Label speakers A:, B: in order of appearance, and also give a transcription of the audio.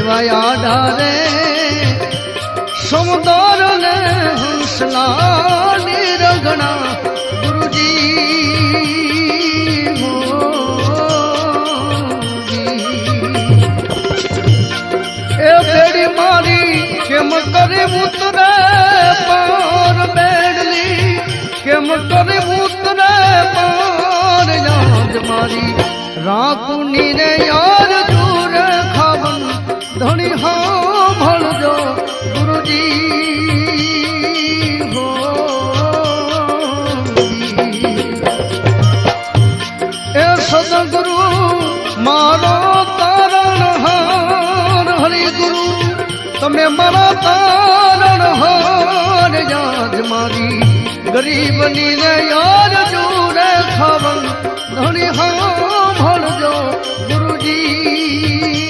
A: દેવાયા ડારે સમુદર ને હંસલા નિરગણા ગુરુજી હો એ બેડી મારી કેમ કરી ઉતરે પાર બેડલી કેમ કરી ઉતરે પાર યાદ મારી રાખુની રે યાર જુર ખાવન ધણી હા ભળજો ગુરુજી હો એ સદગુરુ મારો તારણ હાર હરિગુરુ તમે મારા તારણ હાર યાદ મારી ગરીબની ને યાર જુરે ખાવન ધણી હા ભળજો ગુરુજી